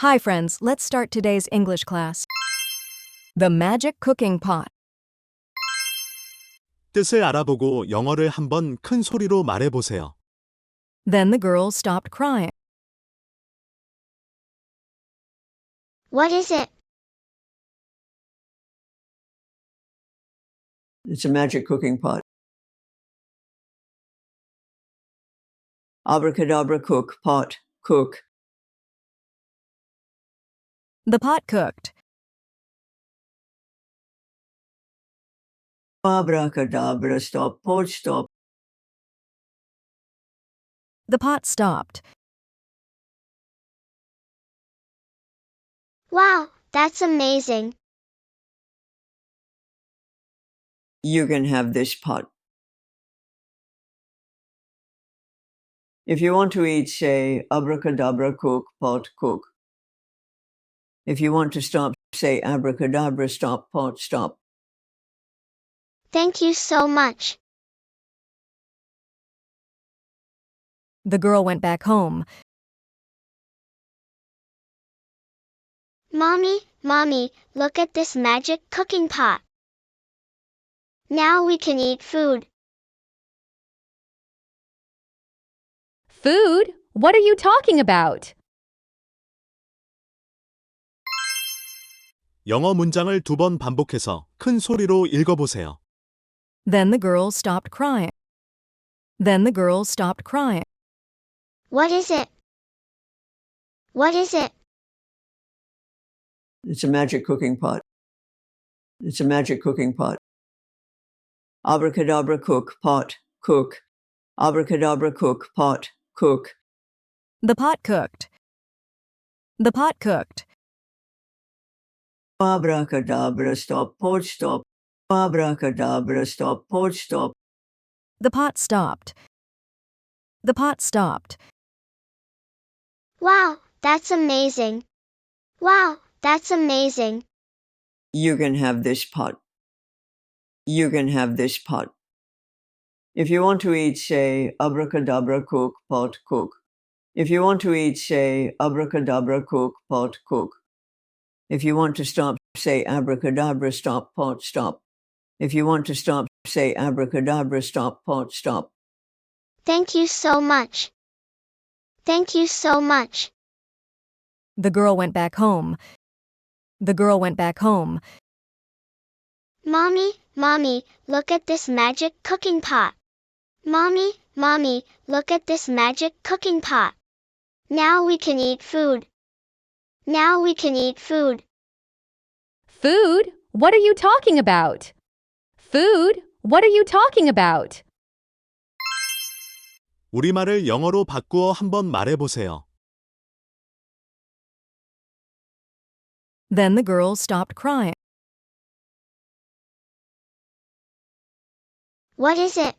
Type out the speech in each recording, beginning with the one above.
Hi friends, let's start today's English class. The magic cooking pot. 뜻을 알아보고 영어를 한번 큰 소리로 말해보세요. Then the girl stopped crying. What is it? It's a magic cooking pot. Abracadabra, cook, pot, cook. The pot cooked. Abracadabra, stop, pot, stop. The pot stopped. Wow, that's amazing. You can have this pot. If you want to eat, say, abracadabra, cook, pot, cook. If you want to stop, say, abracadabra, stop, pot, stop. Thank you so much. The girl went back home. Mommy, look at this magic cooking pot. Now we can eat food. Food? What are you talking about? 영어 문장을 2번 반복해서 큰 소리로 읽어보세요. Then the girl stopped crying. Then the girl stopped crying. What is it? What is it? It's a magic cooking pot. It's a magic cooking pot. Abracadabra, cook, pot, cook. Abracadabra, cook, pot, cook. The pot cooked. The pot cooked. Abracadabra, stop, pot, stop. Abracadabra, stop, pot, stop. The pot stopped. The pot stopped. Wow, that's amazing. Wow, that's amazing. You can have this pot. You can have this pot. If you want to eat, say, abracadabra, cook, pot, cook. If you want to eat, say, abracadabra, cook, pot, cook. If you want to stop, say, abracadabra, stop, pot, stop. If you want to stop, say, abracadabra, stop, pot, stop. Thank you so much. Thank you so much. The girl went back home. The girl went back home. Mommy, look at this magic cooking pot. Mommy, look at this magic cooking pot. Now we can eat food. Now we can eat food. Food? What are you talking about? Food? What are you talking about? 우리말을 영어로 바꾸어 한번 말해보세요. Then the girl stopped crying. What is it?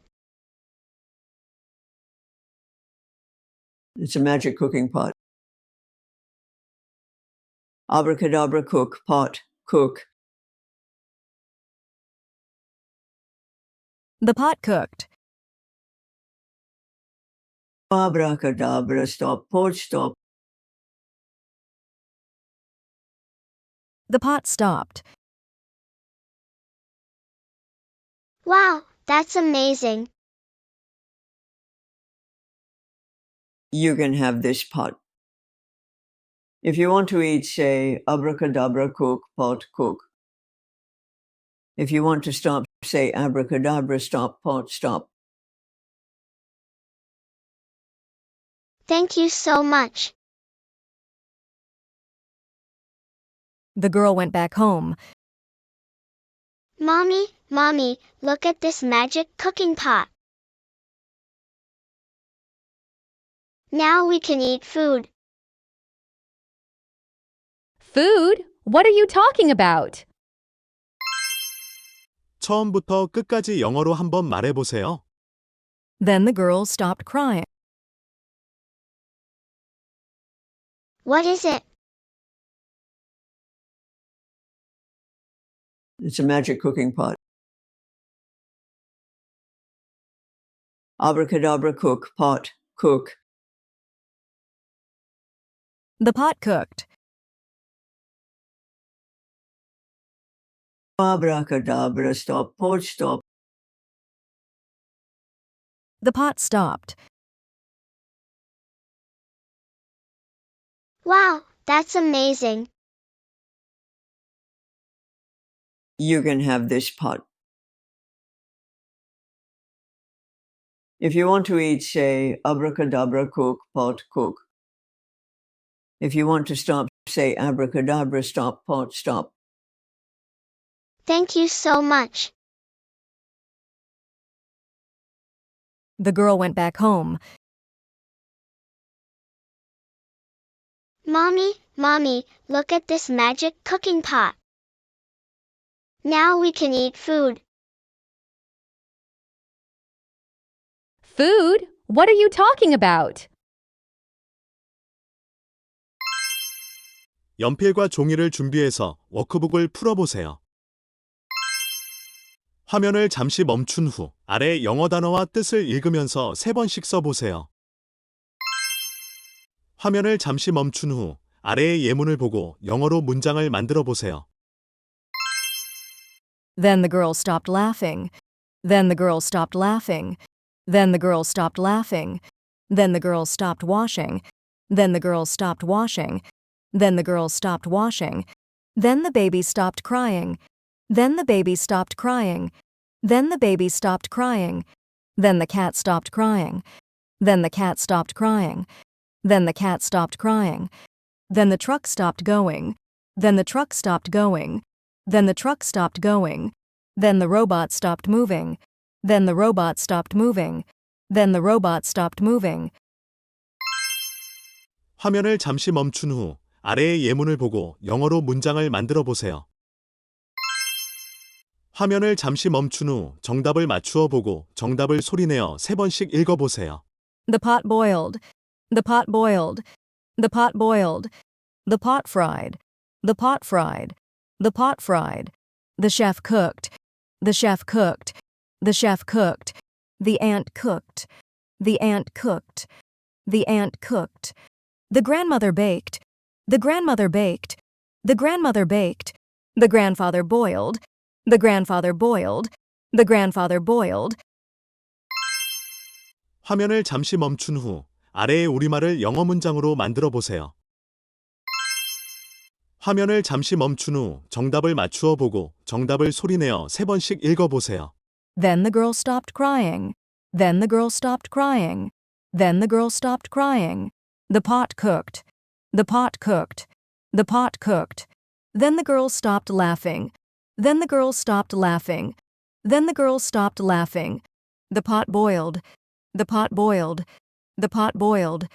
It's a magic cooking pot. Abracadabra, cook, pot, cook. The pot cooked. Abracadabra, stop, pot, stop. The pot stopped. Wow, that's amazing. You can have this pot. If you want to eat, say, abracadabra, cook, pot, cook. If you want to stop, say, abracadabra, stop, pot, stop. Thank you so much. The girl went back home. Mommy, look at this magic cooking pot. Now we can eat food. Food? What are you talking about? 처음부터 끝까지 영어로 한번 말해보세요. Then the girl stopped crying. What is it? It's a magic cooking pot. Abracadabra, cook, pot, cook. The pot cooked. Abracadabra, stop, pot, stop. The pot stopped. Wow, that's amazing. You can have this pot. If you want to eat, say, abracadabra, cook, pot, cook. If you want to stop, say, abracadabra, stop, pot, stop. Thank you so much. The girl went back home. Mommy, Mommy, look at this magic cooking pot. Now we can eat food. Food? What are you talking about? 연필과 종이를 준비해서 워크북을 풀어보세요. 화면을 잠시 멈춘 후 아래 영어 단어와 뜻을 읽으면서 3번씩 써보세요. 화면을 잠시 멈춘 후 아래의 예문을 보고 영어로 문장을 만들어 보세요. Then the girl stopped laughing. Then the girl stopped laughing. Then the girl stopped laughing. Then the girl stopped washing. Then the girl stopped washing. Then the girl stopped washing. Then the baby stopped crying. Then the baby stopped crying. Then the baby stopped crying. Then the cat stopped crying. Then the cat stopped crying. Then the cat stopped crying. Then the truck stopped going. Then the truck stopped going. Then the truck stopped going. Then the robot stopped moving. Then the robot stopped moving. Then the robot stopped moving. 화면을 잠시 멈춘 후 아래의 예문을 보고 영어로 문장을 만들어 보세요. 화면을 잠시 멈춘 후 정답을 맞추어 보고 정답을 소리내어 3번씩 읽어보세요. The pot boiled. The pot boiled. The pot boiled. The pot fried. The pot fried. The pot fried. The chef cooked. The chef cooked. The chef cooked. The ant cooked. The ant cooked. The ant cooked. The grandmother baked. The grandmother baked. The grandmother baked. The grandfather boiled. The grandfather boiled. The grandfather boiled. 화면을 잠시 멈춘 후 아래의 우리말을 영어 문장으로 만들어 보세요. 화면을 잠시 멈춘 후 정답을 맞추어 보고 정답을 소리내어 3번씩 읽어보세요. Then the girl stopped crying. Then the girl stopped crying. Then the girl stopped crying. The pot cooked. The pot cooked. The pot cooked. Then the girl stopped laughing. Then the girl stopped laughing. Then the girl stopped laughing. The pot boiled. The pot boiled. The pot boiled.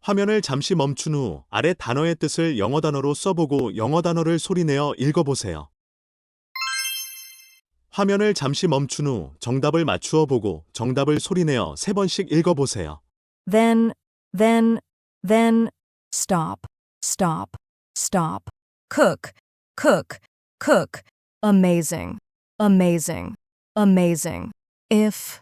화면을 잠시 멈춘 후 아래 단어의 뜻을 영어 단어로 써보고 영어 단어를 소리내어 읽어보세요. 화면을 잠시 멈춘 후 정답을 맞추어 보고 정답을 소리내어 3번씩 읽어보세요. Then, stop, stop, stop. Cook, cook, cook. Amazing, amazing, amazing. If,